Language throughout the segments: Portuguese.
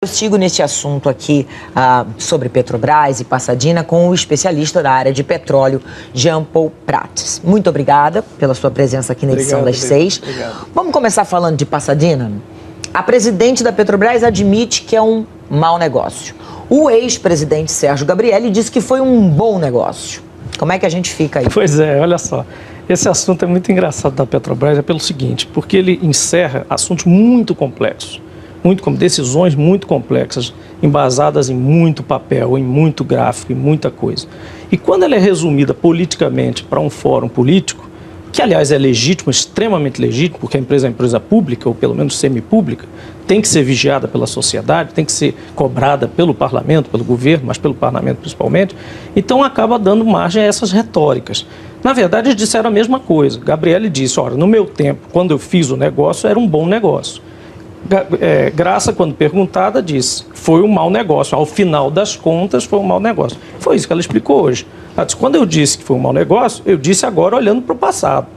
Eu sigo neste assunto aqui sobre Petrobras e Pasadena com o especialista da área de petróleo, Jean Paul Prats. Muito obrigada pela sua presença aqui na edição das 6. Obrigado. Vamos começar falando de Pasadena? A presidente da Petrobras admite que é um mau negócio. O ex-presidente Sérgio Gabrielli disse que foi um bom negócio. Como é que a gente fica aí? Pois é, olha só. Esse assunto é muito engraçado da Petrobras, é pelo seguinte, porque ele encerra assuntos muito complexos. Decisões muito complexas, embasadas em muito papel, em muito gráfico, em muita coisa. E quando ela é resumida politicamente para um fórum político, que aliás é legítimo, extremamente legítimo, porque a empresa é uma empresa pública, ou pelo menos semipública, tem que ser vigiada pela sociedade, tem que ser cobrada pelo parlamento, pelo governo, mas pelo parlamento principalmente, então acaba dando margem a essas retóricas. Na verdade, eles disseram a mesma coisa. Gabrielli disse, olha, no meu tempo, quando eu fiz o negócio, era um bom negócio. Graça, quando perguntada, disse, foi um mau negócio. Ao final das contas, foi um mau negócio. Foi isso que ela explicou hoje. Ela disse, quando eu disse que foi um mau negócio, eu disse agora olhando para o passado.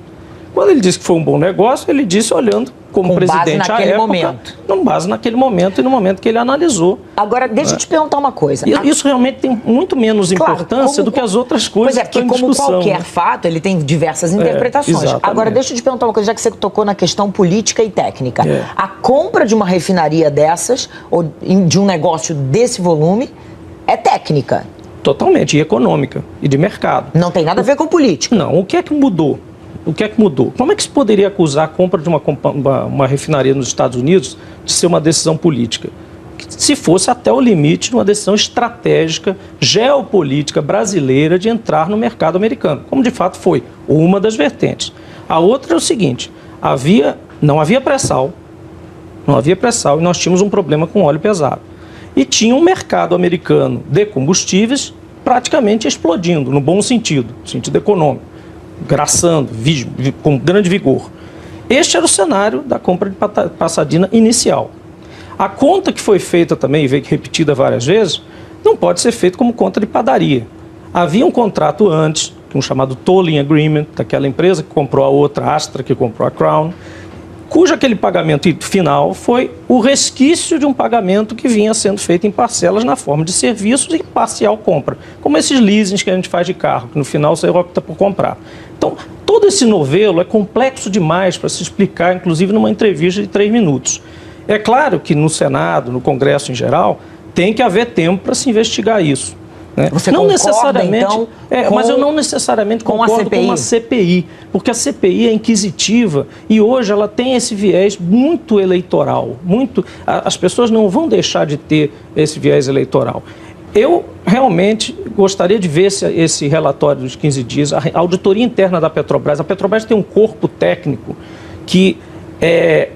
Quando ele disse que foi um bom negócio, ele disse olhando como presidente à época, com base naquele momento e no momento que ele analisou. Agora, deixa eu te perguntar uma coisa. Isso realmente tem muito menos importância do que as outras coisas que estão em discussão. Pois é, porque como qualquer fato, ele tem diversas interpretações. Agora, deixa eu te perguntar uma coisa, já que você tocou na questão política e técnica. A compra de uma refinaria dessas, ou de um negócio desse volume, é técnica. Totalmente, e econômica, e de mercado. Não tem nada a ver com política. Não, o que é que mudou? O que é que mudou? Como é que se poderia acusar a compra de uma refinaria nos Estados Unidos de ser uma decisão política? Se fosse até o limite de uma decisão estratégica, geopolítica brasileira de entrar no mercado americano, como de fato foi uma das vertentes. A outra é o seguinte, não havia pré-sal e nós tínhamos um problema com óleo pesado. E tinha um mercado americano de combustíveis praticamente explodindo, no bom sentido econômico, graçando, com grande vigor. Este era o cenário da compra de Pasadena inicial. A conta que foi feita também, e veio repetida várias vezes, não pode ser feita como conta de padaria. Havia um contrato antes, um chamado Tolling Agreement, daquela empresa que comprou a outra, Astra, que comprou a Crown, cujo aquele pagamento final foi o resquício de um pagamento que vinha sendo feito em parcelas na forma de serviços e parcial compra, como esses leasings que a gente faz de carro, que no final você opta por comprar. Então, todo esse novelo é complexo demais para se explicar, inclusive numa entrevista de 3 minutos. É claro que no Senado, no Congresso em geral, tem que haver tempo para se investigar isso. Né? Você não concorda, necessariamente, então, mas eu não necessariamente concordo com uma CPI, porque a CPI é inquisitiva e hoje ela tem esse viés muito eleitoral. As pessoas não vão deixar de ter esse viés eleitoral. Eu realmente gostaria de ver esse relatório dos 15 dias, a auditoria interna da Petrobras. A Petrobras tem um corpo técnico que é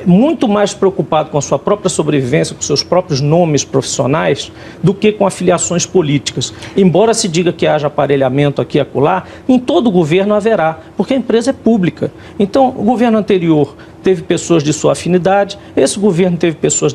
muito mais preocupado com a sua própria sobrevivência, com seus próprios nomes profissionais, do que com afiliações políticas. Embora se diga que haja aparelhamento aqui e acolá, em todo governo haverá, porque a empresa é pública. Então, o governo anterior teve pessoas de sua afinidade, esse governo teve pessoas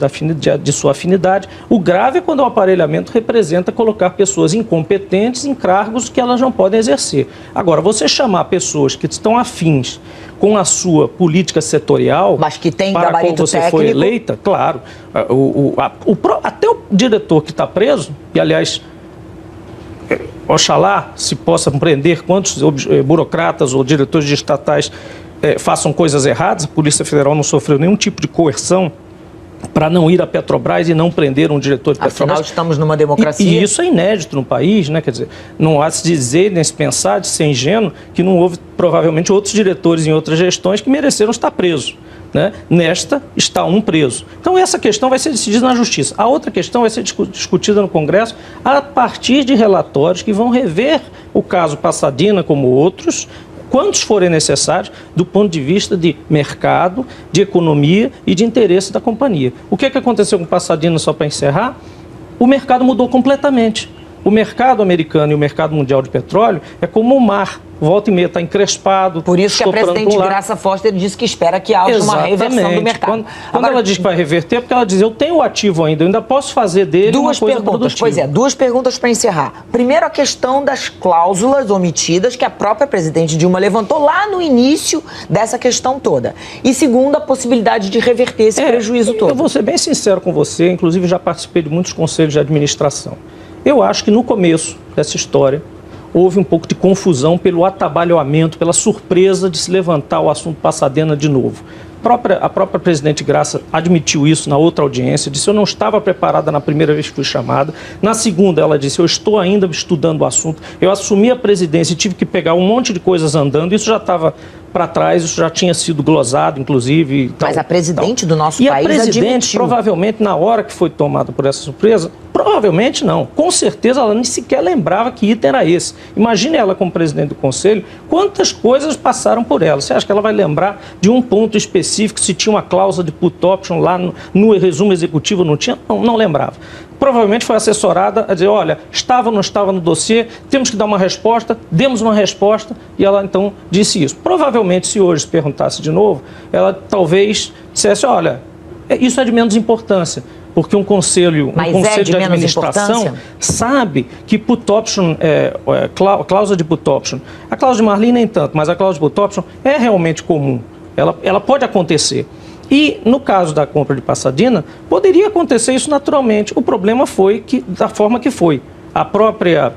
de sua afinidade. O grave é quando o aparelhamento representa colocar pessoas incompetentes em cargos que elas não podem exercer. Agora, você chamar pessoas que estão afins com a sua política setorial, mas que tem para qual você técnico, foi eleita, claro. Até o diretor que está preso, e aliás, oxalá se possa prender quantos burocratas ou diretores de estatais façam coisas erradas. A Polícia Federal não sofreu nenhum tipo de coerção para não ir à Petrobras e não prender um diretor de Petrobras. Afinal, estamos numa democracia. E isso é inédito no país, né? Quer dizer, não há de se dizer, nem se pensar, de ser ingênuo, que não houve provavelmente outros diretores em outras gestões que mereceram estar presos. Né? Nesta está um preso. Então essa questão vai ser decidida na Justiça. A outra questão vai ser discutida no Congresso a partir de relatórios que vão rever o caso Pasadena como outros, quantos forem necessários, do ponto de vista de mercado, de economia e de interesse da companhia. O que é que aconteceu com Pasadena, só para encerrar? O mercado mudou completamente. O mercado americano e o mercado mundial de petróleo é como o mar. Volta e meia está encrespado. Por isso que a presidente Graça Foster disse que espera que haja uma reversão do mercado. Quando ela diz que vai reverter, é porque ela diz, eu tenho o ativo ainda, eu ainda posso fazer dele uma coisa produtiva. Pois é, duas perguntas para encerrar. Primeiro, a questão das cláusulas omitidas que a própria presidente Dilma levantou lá no início dessa questão toda. E segundo, a possibilidade de reverter esse prejuízo todo. Eu vou ser bem sincero com você, inclusive já participei de muitos conselhos de administração. Eu acho que no começo dessa história, houve um pouco de confusão pelo atabalhoamento, pela surpresa de se levantar o assunto Pasadena de novo. A própria presidente Graça admitiu isso na outra audiência, disse eu não estava preparada na primeira vez que fui chamada. Na segunda ela disse eu estou ainda estudando o assunto, eu assumi a presidência e tive que pegar um monte de coisas andando, isso já estava para trás, isso já tinha sido glosado, inclusive. Mas a presidente do nosso país admitiu. E a presidente, admitiu. Provavelmente, na hora que foi tomada por essa surpresa, provavelmente não. Com certeza ela nem sequer lembrava que item era esse. Imagine ela como presidente do conselho, quantas coisas passaram por ela. Você acha que ela vai lembrar de um ponto específico, se tinha uma cláusula de put option lá no resumo executivo? Não tinha? Não lembrava. Provavelmente foi assessorada a dizer, olha, estava ou não estava no dossiê, temos que dar uma resposta, demos uma resposta, e ela então disse isso. Provavelmente, se hoje se perguntasse de novo, ela talvez dissesse, olha, isso é de menos importância, porque um conselho de administração sabe que put option, cláusula de put option, a cláusula de Marlin nem tanto, mas a cláusula de put option é realmente comum, ela pode acontecer. E, no caso da compra de Pasadena, poderia acontecer isso naturalmente. O problema foi que, da forma que foi. A própria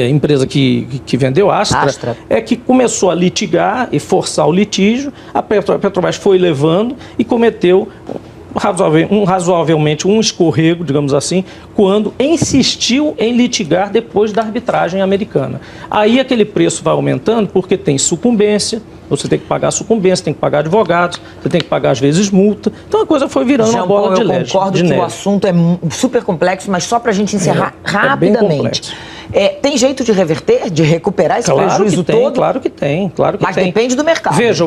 empresa que vendeu, a Astra, é que começou a litigar e forçar o litígio. A Petrobras foi levando e cometeu razoavelmente um escorrego, digamos assim, quando insistiu em litigar depois da arbitragem americana. Aí aquele preço vai aumentando porque tem sucumbência, você tem que pagar sucumbência, tem que pagar advogados, você tem que pagar às vezes multa. Então a coisa foi virando uma bola de neve. Eu concordo que o assunto é super complexo, mas só para a gente encerrar rapidamente. Tem jeito de reverter, de recuperar esse prejuízo todo? Claro que tem, claro que tem. Mas depende do mercado. Veja,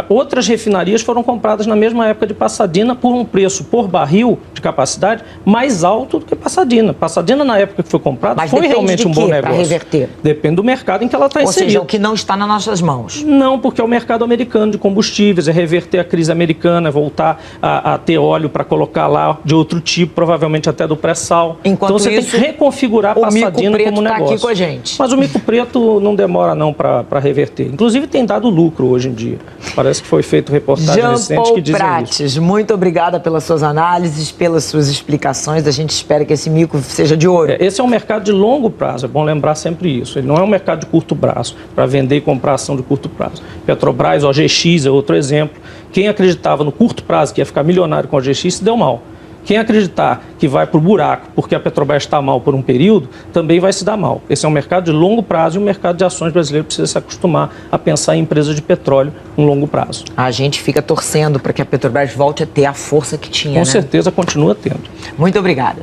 outras refinarias foram compradas na mesma época de Pasadena por um preço por barril de capacidade mais alto do que Pasadena. Pasadena, na época que foi comprada, foi realmente um bom negócio. Para reverter? Depende do mercado em que ela está inserida. Ou seja, o que não está nas nossas mãos. Não, porque é o mercado americano de combustíveis, é reverter a crise americana, é voltar a ter óleo para colocar lá de outro tipo, provavelmente até do pré-sal. Então você tem que reconfigurar Pasadena como negócio. Aqui com a gente. Mas o mico preto não demora não para reverter. Inclusive tem dado lucro hoje em dia. Parece que foi feito reportagem recente que dizem Prates, isso. Muito obrigada pelas suas análises, pelas suas explicações. A gente espera que esse mico seja de ouro. Esse é um mercado de longo prazo, é bom lembrar sempre isso. Ele não é um mercado de curto prazo, para vender e comprar ação de curto prazo. Petrobras, OGX é outro exemplo. Quem acreditava no curto prazo que ia ficar milionário com a OGX se deu mal. Quem acreditar que vai para o buraco porque a Petrobras está mal por um período, também vai se dar mal. Esse é um mercado de longo prazo e o mercado de ações brasileiro precisa se acostumar a pensar em empresas de petróleo no longo prazo. A gente fica torcendo para que a Petrobras volte a ter a força que tinha, Com certeza continua tendo. Muito obrigada.